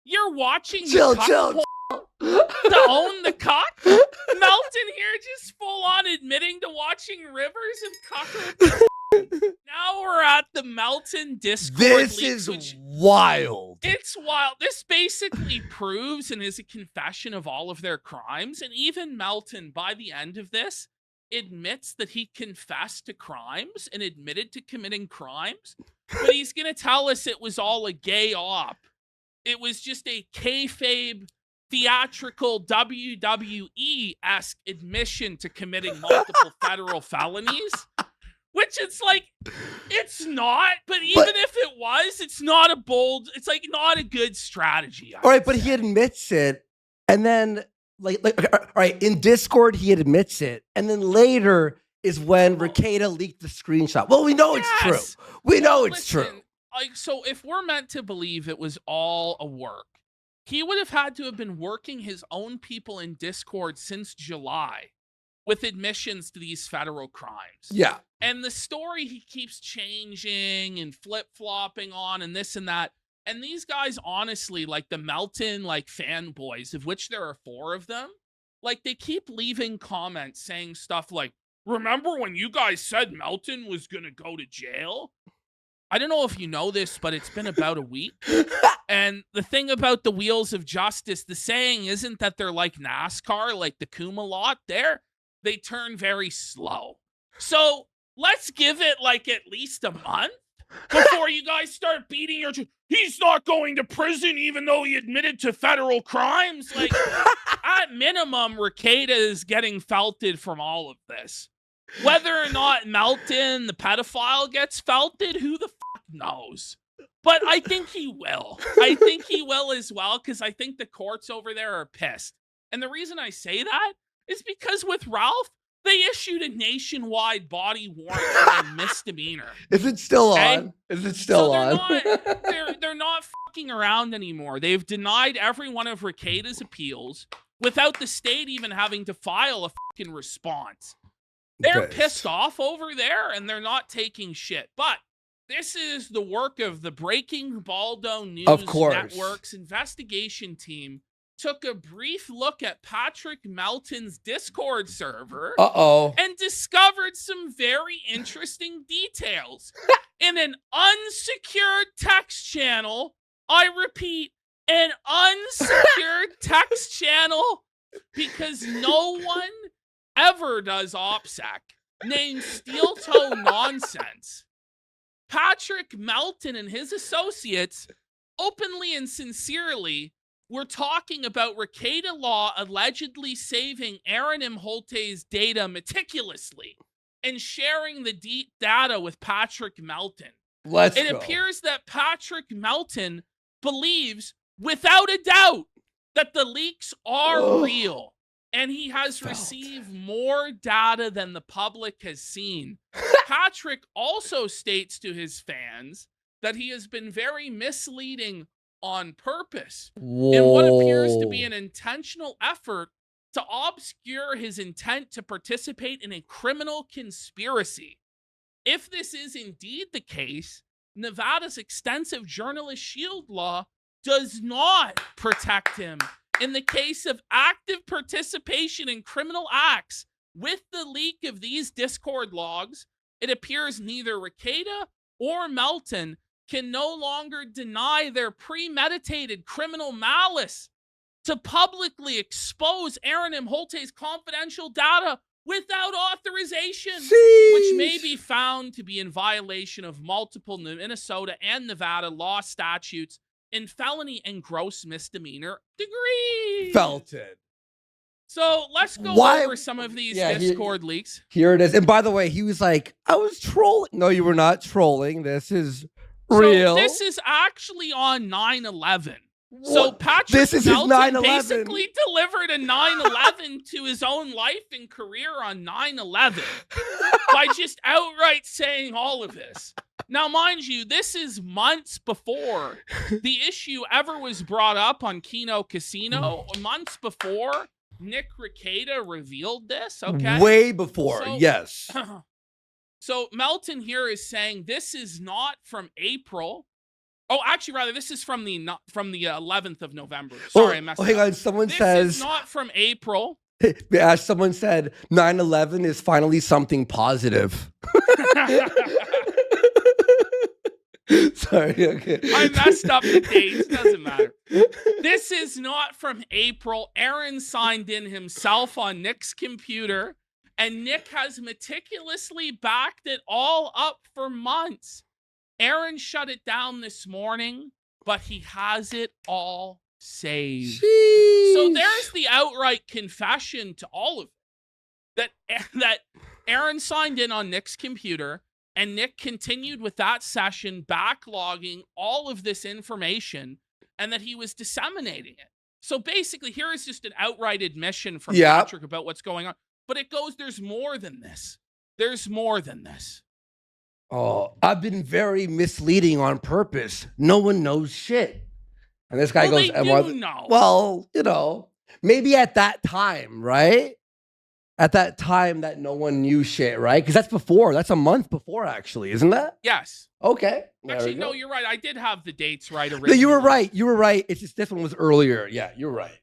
You're watching Chill. to own the cock? Melton here just full on admitting to watching Rivers of cuckold. Now we're at the Melton Discord This leaks, is wild. It's wild. This basically proves and is a confession of all of their crimes. And even Melton, by the end of this, admits that he confessed to crimes and admitted to committing crimes. But he's going to tell us it was all a gay op. It was just a kayfabe, theatrical WWE-esque admission to committing multiple federal felonies. Which it's like, it's not, but even if it was, it's not not a good strategy. All right, but he admits it, and then like all right, in Discord he admits it, and then later is when Rekieta leaked the screenshot. Well, we know it's true. We know it's true. Like, so if we're meant to believe it was all a work, he would have had to have been working his own people in Discord since July with admissions to these federal crimes. Yeah. And the story he keeps changing and flip-flopping on and this and that. And these guys, honestly, like the Melton, like fanboys, of which there are 4 of them, like they keep leaving comments saying stuff like, remember when you guys said Melton was going to go to jail? I don't know if you know this, but it's been about a week. And the thing about the wheels of justice, the saying isn't that they're like NASCAR, like the Kuma lot there. They turn very slow. So let's give it like at least a month before you guys start beating your... He's not going to prison even though he admitted to federal crimes. Like, at minimum, Rekieta is getting felted from all of this. Whether or not Melton, the pedophile, gets felted, who the fuck knows? But I think he will. I think he will as well, because I think the courts over there are pissed. And the reason I say that is because with Ralph, they issued a nationwide body warrant for a misdemeanor. Is it still on? Is it still on? They're not fucking around anymore. They've denied every one of Rekieta's appeals without the state even having to file a fucking response. They're pissed off over there, and they're not taking shit. But this is the work of the Breaking Baldo News Network's investigation team. Took a brief look at Patrick Melton's Discord server and discovered some very interesting details. In an unsecured text channel, I repeat, an unsecured text channel, because no one ever does OPSEC, named Steel Toe Nonsense. Patrick Melton and his associates openly and sincerely were talking about Rekieta Law allegedly saving Aaron Imholte's data meticulously and sharing the deep data with Patrick Melton. It appears that Patrick Melton believes, without a doubt, that the leaks are real, and he has received more data than the public has seen. Patrick also states to his fans that he has been very misleading on purpose in what appears to be an intentional effort to obscure his intent to participate in a criminal conspiracy. If this is indeed the case, Nevada's extensive journalist shield law does not protect him in the case of active participation in criminal acts. With the leak of these Discord logs, it appears neither Rekieta or Melton can no longer deny their premeditated criminal malice to publicly expose Aaron Imholte's confidential data without authorization, which may be found to be in violation of multiple Minnesota and Nevada law statutes in felony and gross misdemeanor degrees. Felted. So let's go over some of these Discord leaks. Here it is. And by the way, he was like, I was trolling. No, you were not trolling. This is real. So this is actually on 9/11. So Patrick Melton 9/11. basically delivered a 9/11 to his own life and career on 9/11 by just outright saying all of this. Now, mind you, this is months before the issue ever was brought up on Keno Casino. Months before Nick Rekieta revealed this, okay? Way before, yes. So Melton here is saying this is not from April. Oh, actually, rather, this is from the 11th of November. Sorry, I messed up. Hang on. Someone This says is not from April. Yeah, someone said 9/11 is finally something positive. Sorry, okay. I messed up the dates. Doesn't matter. This is not from April. Aaron signed in himself on Nick's computer, and Nick has meticulously backed it all up for months. Aaron shut it down this morning, but he has it all saved. Sheesh. So there's the outright confession to all of it. That Aaron signed in on Nick's computer, and Nick continued with that session, backlogging all of this information, and that he was disseminating it. So basically, here is just an outright admission from Patrick about what's going on. But it goes, there's more than this. There's more than this. Oh, I've been very misleading on purpose. No one knows shit. And this guy goes, they do know. Well, you know, maybe at that time, right? At that time that no one knew shit, right? Because that's a month before, actually, isn't that? Yes. Okay. Actually, no, you're right. I did have the dates right No, originally. you were right. It's just this one was earlier. Yeah, you're right.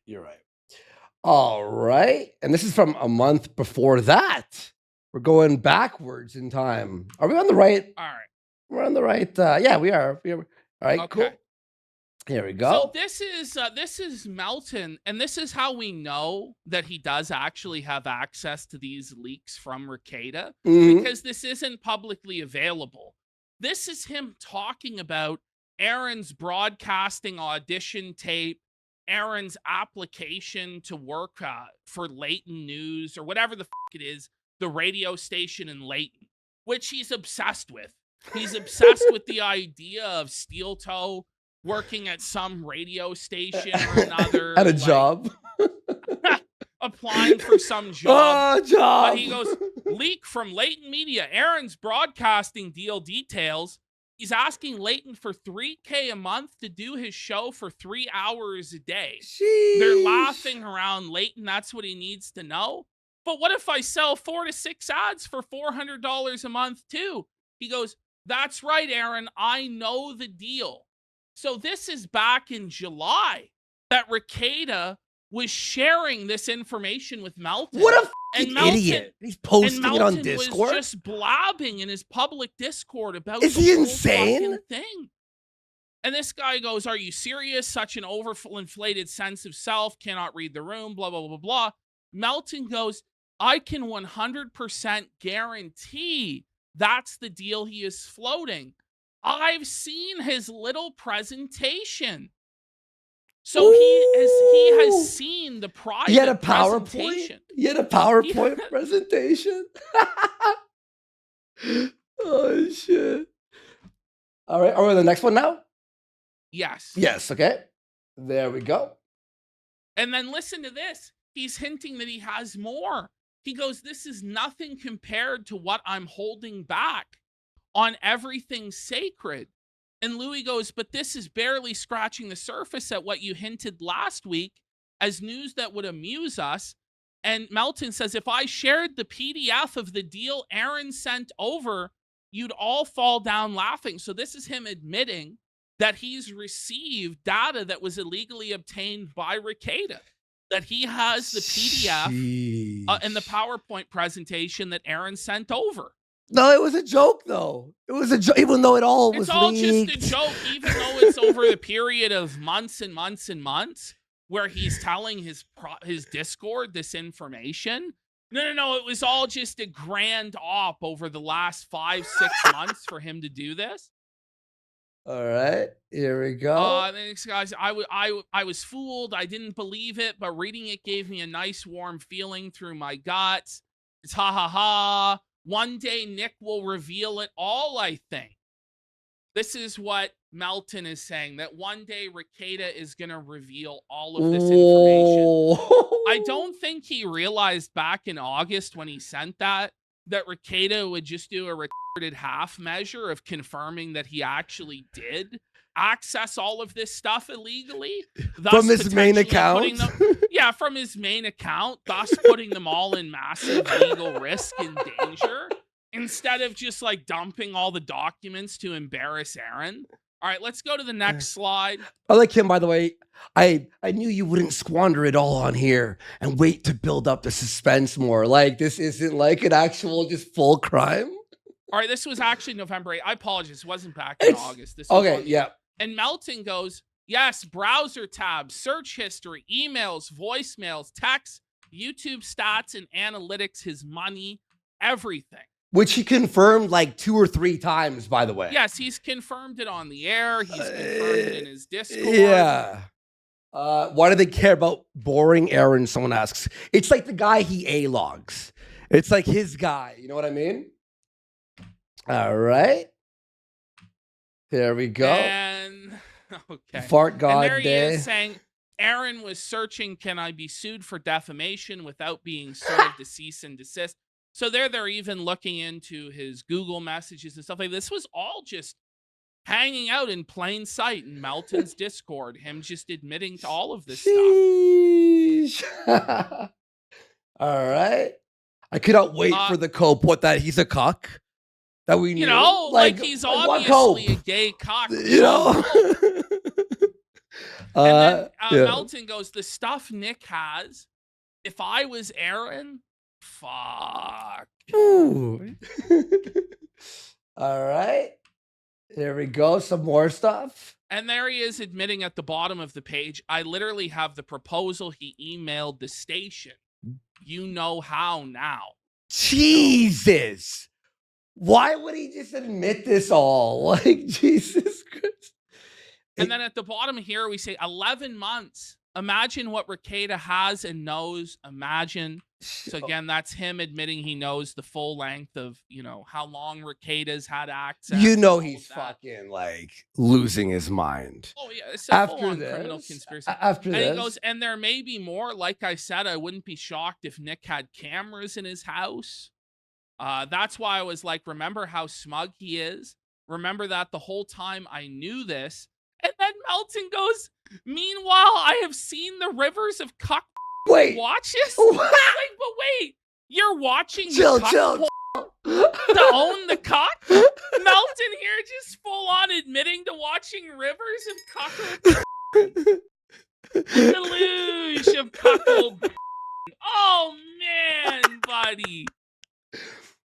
All right. And this is from a month before that. We're going backwards in time. Are we on the right? All right. We're on the right. Yeah, we are. All right, okay. Cool. Here we go. So this is Melton, and this is how we know that he does actually have access to these leaks from Rekieta, because this isn't publicly available. This is him talking about Aaron's broadcasting audition tape, Aaron's application to work for Layton News or whatever the fuck it is, the radio station in Layton, which he's obsessed with. He's obsessed with the idea of Steel Toe working at some radio station or another. At a job. Applying for some job. Oh, job. But he goes, leak from Layton Media. Aaron's broadcasting deal details. He's asking Layton for $3,000 a month to do his show for 3 hours a day. Sheesh. They're laughing around Layton. That's what he needs to know. But what if I sell 4 to 6 ads for $400 a month too? He goes, that's right, Aaron. I know the deal. So this is back in July that Rekieta was sharing this information with Melton. What a idiot. He's posting it on Discord. Was just blabbing in his public Discord about Is he insane? Thing. And this guy goes, are you serious? Such an overinflated sense of self, cannot read the room, blah, blah, blah, blah. Melton goes, I can 100% guarantee that's the deal he is floating. I've seen his little presentation. So he has seen the private He had a PowerPoint? He had a PowerPoint presentation? Oh, shit. All right. Are we on the next one now? Yes. Yes. Okay. There we go. And then listen to this. He's hinting that he has more. He goes, this is nothing compared to what I'm holding back on everything sacred. And Louis goes, but this is barely scratching the surface at what you hinted last week as news that would amuse us. And Melton says, if I shared the PDF of the deal Aaron sent over, you'd all fall down laughing. So this is him admitting that he's received data that was illegally obtained by Rekieta, that he has the PDF and the PowerPoint presentation that Aaron sent over. No, it was a joke, though. It was a joke, even though it all was leaked. Just a joke, even though it's over the period of months and months and months, where he's telling his Discord this information. No. It was all just a grand op over the last 5-6 months for him to do this. All right, here we go. Guys, I was fooled. I didn't believe it, but reading it gave me a nice warm feeling through my guts. It's ha ha ha. One day Nick will reveal it all, I think. This is what Melton is saying, that one day Rekieta is going to reveal all of this information. I don't think he realized back in August when he sent that Rekieta would just do a retarded half measure of confirming that he actually did access all of this stuff illegally. From his main account? From his main account, thus putting them all in massive legal risk and danger, instead of just like dumping all the documents to embarrass Aaron. All right, let's go to the next slide. I like him, by the way. I knew you wouldn't squander it all on here and wait to build up the suspense more. Like, this isn't like an actual just full crime. All right, this was actually November 8th. I apologize. It wasn't back in August. This was okay, yeah. And Melton goes, yes, browser tabs, search history, emails, voicemails, texts, YouTube stats and analytics, his money, everything. Which he confirmed like 2 or 3 times, by the way. Yes, he's confirmed it on the air. He's confirmed it in his Discord. Yeah. Why do they care about boring errands? Someone asks. It's like the guy he A-logs. It's like his guy. You know what I mean? All right. There we go. And okay. Fart God and there Day. He is saying, Aaron was searching, can I be sued for defamation without being served to cease and desist? So they're even looking into his Google messages and stuff like this. Was all just hanging out in plain sight in Melton's Discord. Him just admitting to all of this stuff. All right. I cannot wait for the cope. What that he's a cuck. That we knew. You know, like he's obviously a gay cock. You know? And then Melton goes, the stuff Nick has, if I was Aaron, fuck. Ooh. All right. There we go. Some more stuff. And there he is admitting at the bottom of the page, I literally have the proposal he emailed the station. You know how now. Jesus. Why would he just admit this all? Like, Jesus Christ. And then at the bottom here, we say 11 months. Imagine what Rekieta has and knows. Imagine. So again, that's him admitting he knows the full length of, you know, how long Rekieta's had access. You know he's fucking like losing his mind. Oh yeah, it's a full-on criminal conspiracy. After this, he goes, and there may be more. Like I said, I wouldn't be shocked if Nick had cameras in his house. That's why I was like, remember how smug he is? Remember that the whole time I knew this. And then Melton goes, meanwhile, I have seen the rivers of cuck watches. Wait, you're watching chill. To own the cock? Melton here just full on admitting to watching rivers of cuckold. The deluge of cuckold. Oh man, buddy.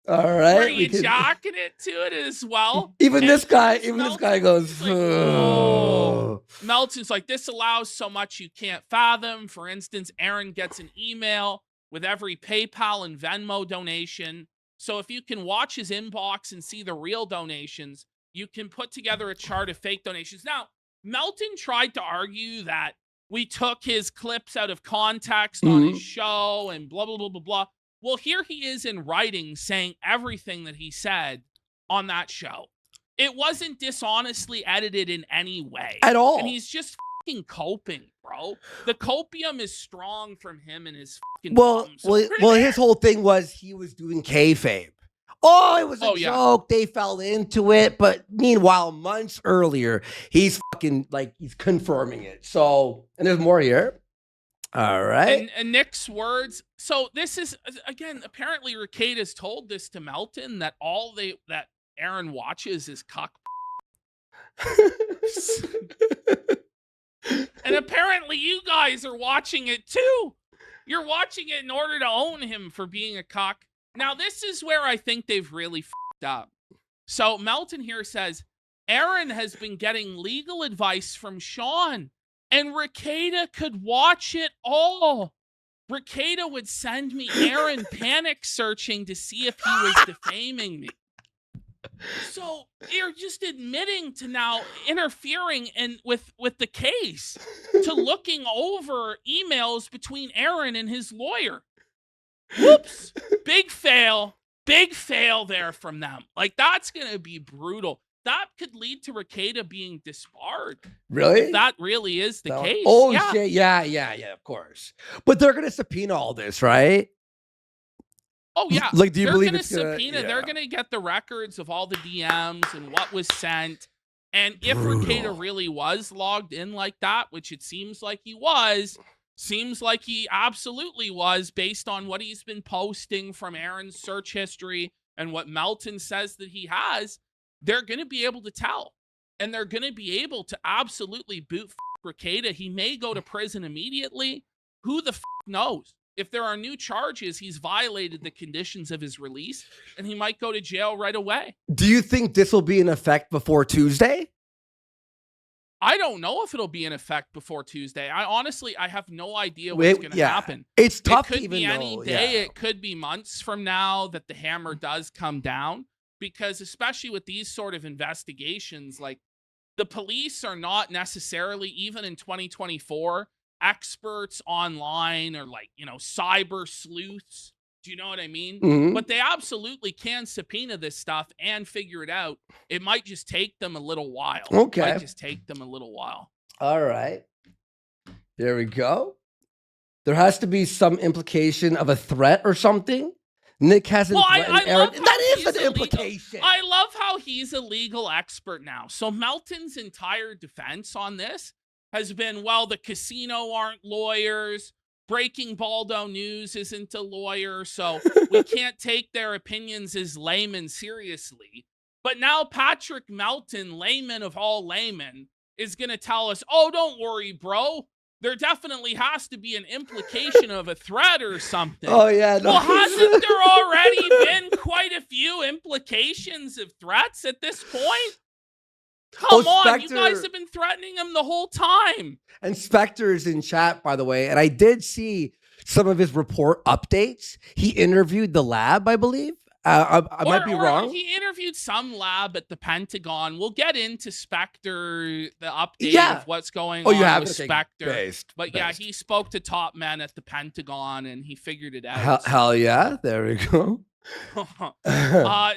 All right. Were you jocking it to it as well? Even this guy goes, like, oh. Melton's like, this allows so much you can't fathom. For instance, Aaron gets an email with every PayPal and Venmo donation. So if you can watch his inbox and see the real donations, you can put together a chart of fake donations. Now, Melton tried to argue that we took his clips out of context on his show and blah, blah, blah, blah, blah. Well, here he is in writing saying everything that he said on that show. It wasn't dishonestly edited in any way. At all. And he's just fucking coping, bro. The copium is strong from him and his fucking Well, his whole thing was he was doing kayfabe. Oh, it was a joke. They fell into it. But meanwhile, months earlier, he's fucking like, he's confirming it. So, and there's more here. All right. And Nick's words. So this is, again, apparently Rekieta's told this to Melton that that Aaron watches is cock. And apparently you guys are watching it too. You're watching it in order to own him for being a cock. Now, this is where I think they've really fucked up. So Melton here says, Aaron has been getting legal advice from Sean. And Rekieta could watch it all. Rekieta would send me Aaron panic searching to see if he was defaming me. So you're just admitting to now interfering with the case, to looking over emails between Aaron and his lawyer. Whoops. Big fail there from them. Like, that's going to be brutal. That could lead to Rekieta being disbarred. Really? If that really is the case. Oh, shit. Yeah, of course. But they're going to subpoena all this, right? Oh, yeah. Like, do you believe it's going to subpoena? Yeah. They're going to get the records of all the DMs and what was sent. And if Rekieta really was logged in like that, which it seems like he absolutely was based on what he's been posting from Aaron's search history and what Melton says that he has, they're going to be able to tell. and they're going to be able to absolutely boot Rekieta. He may go to prison immediately. Who the knows? If there are new charges, he's violated the conditions of his release, and he might go to jail right away. Do you think this will be in effect before Tuesday? I don't know if it'll be in effect before Tuesday. I have no idea what's going to happen. It's tough. It could be any day. It could be months from now that the hammer does come down, because especially with these sort of investigations, like, the police are not necessarily, even in 2024, experts online or, like, cyber sleuths. Do you know what I mean? Mm-hmm. But they absolutely can subpoena this stuff and figure it out. It might just take them a little while. Okay. It might just take them a little while. All right. There we go. There has to be some implication of a threat or something. Nick hasn't threatened Aaron. That is an implication. I love how he's a legal expert now. So Melton's entire defense on this has been, well, the casino aren't lawyers. Breaking Baldo News isn't a lawyer, so we can't take their opinions as laymen seriously. But now Patrick Melton, layman of all laymen, is going to tell us, oh, don't worry, bro. There definitely has to be an implication of a threat or something. Oh, yeah. No. Well, hasn't there already been quite a few implications of threats at this point? Come on, you guys have been threatening him the whole time. And Spectre is in chat, by the way. And I did see some of his report updates. He interviewed the lab, I believe. I might be wrong. He interviewed some lab at the Pentagon. We'll get into Spectre, the update of what's going on with Spectre. But yeah, he spoke to top men at the Pentagon and he figured it out. Hell yeah. There we go.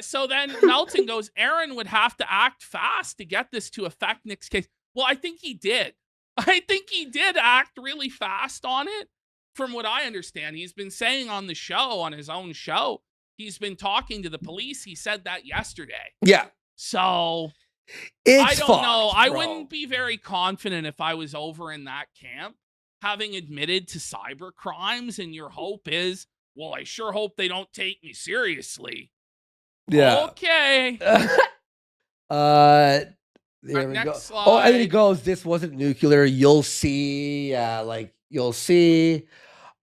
So then Melton goes, Aaron would have to act fast to get this to affect Nick's case. Well, I think he did. I think he did act really fast on it. From what I understand, he's been saying on the show, on his own show, he's been talking to the police. He said that yesterday. Yeah. So I don't know. I wouldn't be very confident if I was over in that camp, having admitted to cyber crimes, and your hope is, well, I sure hope they don't take me seriously. Yeah. Okay. There we go. Slide. Oh, and he goes, this wasn't nuclear. You'll see. You'll see.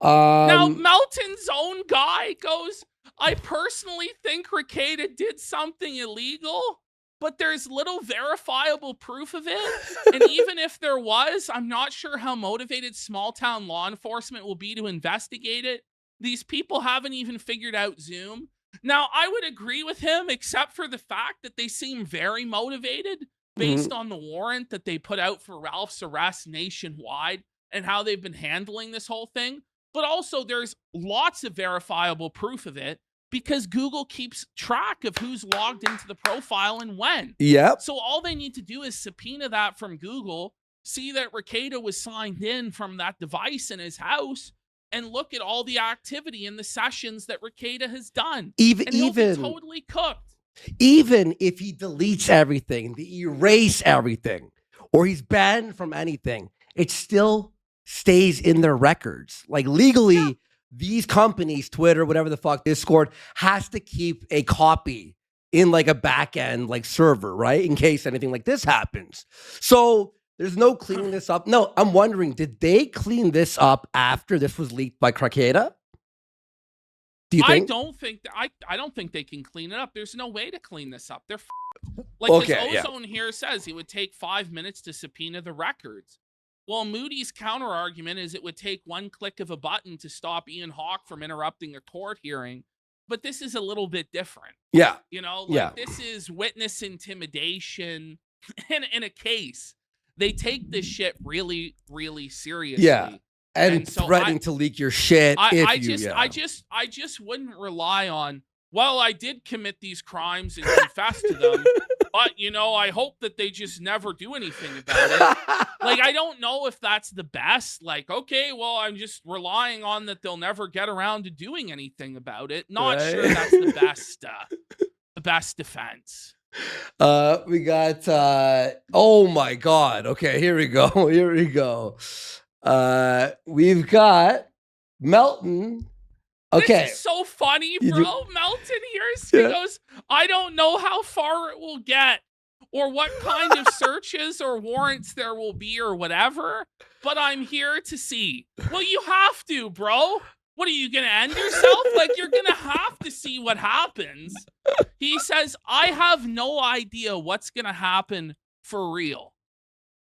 Now, Melton's own guy goes, I personally think Rekieta did something illegal, but there's little verifiable proof of it. And even if there was, I'm not sure how motivated small-town law enforcement will be to investigate it. These people haven't even figured out Zoom. Now, I would agree with him, except for the fact that they seem very motivated based on the warrant that they put out for Ralph's arrest nationwide and how they've been handling this whole thing. But also, there's lots of verifiable proof of it because Google keeps track of who's logged into the profile and when. Yep. So all they need to do is subpoena that from Google, see that Rekieta was signed in from that device in his house, and look at all the activity in the sessions that Rekieta has done. Even be totally cooked. Even if he deletes everything, they erase everything, or he's banned from anything, it still stays in their records. Like legally, these companies, Twitter, whatever the fuck, Discord, has to keep a copy in like a back end like server, right? In case anything like this happens. So there's no cleaning this up. No, I'm wondering, did they clean this up after this was leaked by Rekieta? Do you think? I don't think they can clean it up. There's no way to clean this up. They're like his ozone here says it would take 5 minutes to subpoena the records. Well, Moody's counter argument is it would take one click of a button to stop Ian Hawke from interrupting a court hearing. But this is a little bit different. Yeah. This is witness intimidation in a case. They take this shit really, really seriously. Yeah. And so threatening to leak your shit. I just wouldn't rely on, well, I did commit these crimes and confess to them, but, I hope that they just never do anything about it. Like, I don't know if that's the best. Like, okay, well, I'm just relying on that they'll never get around to doing anything about it. Not sure that's the best defense. We got, oh my God. Okay, here we go. We've got Melton. Okay. This is so funny, bro. Melton here, he goes, I don't know how far it will get. or what kind of searches or warrants there will be or whatever, but I'm here to see. Well, you have to, bro. What are you going to end yourself? Like, you're going to have to see what happens. He says, I have no idea what's going to happen for real.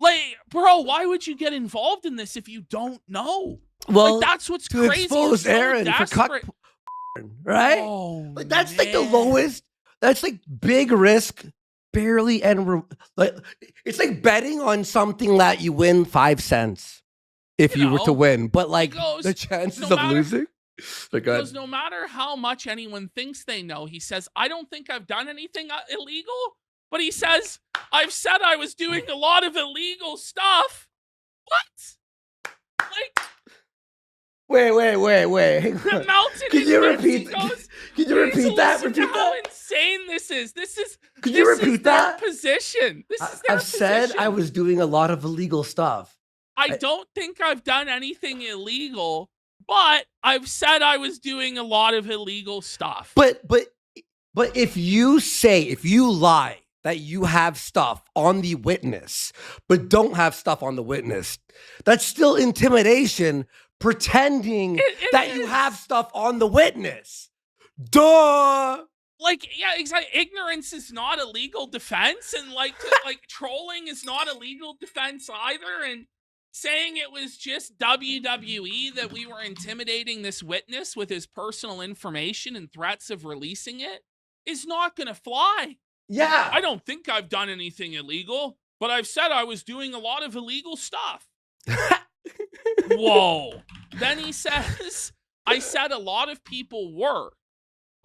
Like, bro, why would you get involved in this if you don't know? Well, like, that's what's to crazy. expose So Aaron for desperate. right? Oh, like that's man. like the lowest. That's like big risk, barely like it's like betting on something that you win 5 cents if you were to win, but like the chances of losing. Because no matter how much anyone thinks they know, he says, I don't think I've done anything illegal, but he says, I've said I was doing a lot of illegal stuff. What? Like, wait. Melton Can you repeat? Can you repeat that? Repeat how that. insane this is. This is. Can you repeat that? Position. This is their I've said I was doing a lot of illegal stuff. I don't think I've done anything illegal, but I've said I was doing a lot of illegal stuff. But if you lie that you have stuff on the witness, but don't have stuff on the witness, that's still intimidation, pretending that you have stuff on the witness. Duh. Like, yeah, exactly. Ignorance is not a legal defense, and like trolling is not a legal defense either. And saying it was just WWE that we were intimidating this witness with his personal information and threats of releasing it is not going to fly. Yeah. I don't think I've done anything illegal, but I've said I was doing a lot of illegal stuff. Whoa. Then he says, I said a lot of people were.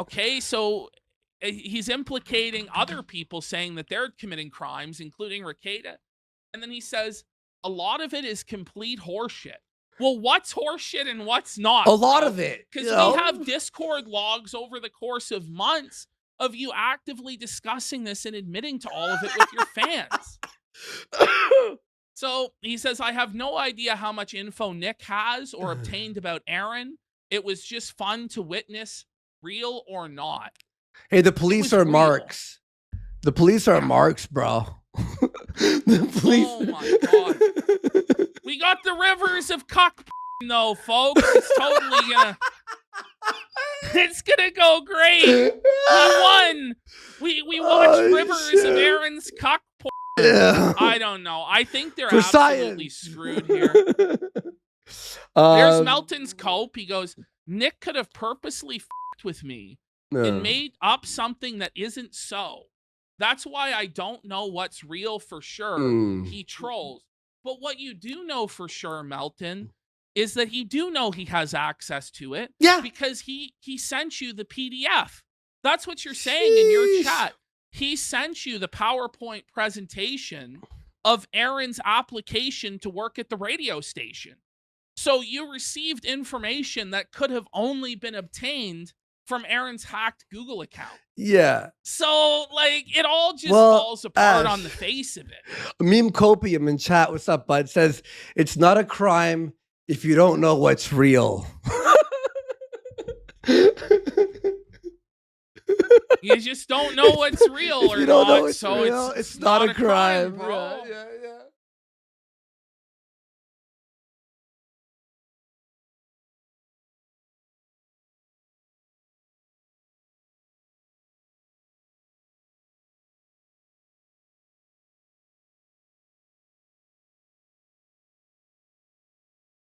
Okay, so he's implicating other people, saying that they're committing crimes, including Rekieta. And then he says, a lot of it is complete horseshit. Well, what's horseshit and what's not? A lot of it. Because we have Discord logs over the course of months of you actively discussing this and admitting to all of it with your fans. So he says, I have no idea how much info Nick has or obtained about Aaron. It was just fun to witness, real or not. Hey, the police are marks. The police are marks, bro. The police. Oh my God. We got the rivers of cock though, folks. It's totally gonna it's gonna go great. We won. We watched rivers of Aaron's cock. Yeah. I don't know. I think they're absolutely screwed here. There's Melton's cope. He goes, Nick could have purposely f***ed with me and made up something that isn't so. That's why I don't know what's real for sure. He trolls. But what you do know for sure, Melton, is that he do know he has access to it. Yeah. Because he sent you the PDF. That's what you're saying in your chat. He sent you the PowerPoint presentation of Aaron's application to work at the radio station. So you received information that could have only been obtained from Aaron's hacked Google account. Yeah. So, like, it all just falls apart on the face of it. Meme Copium in chat, what's up, bud? Says, it's not a crime if you don't know what's real. You just don't know what's real or not. So it's not a crime, bro. Yeah.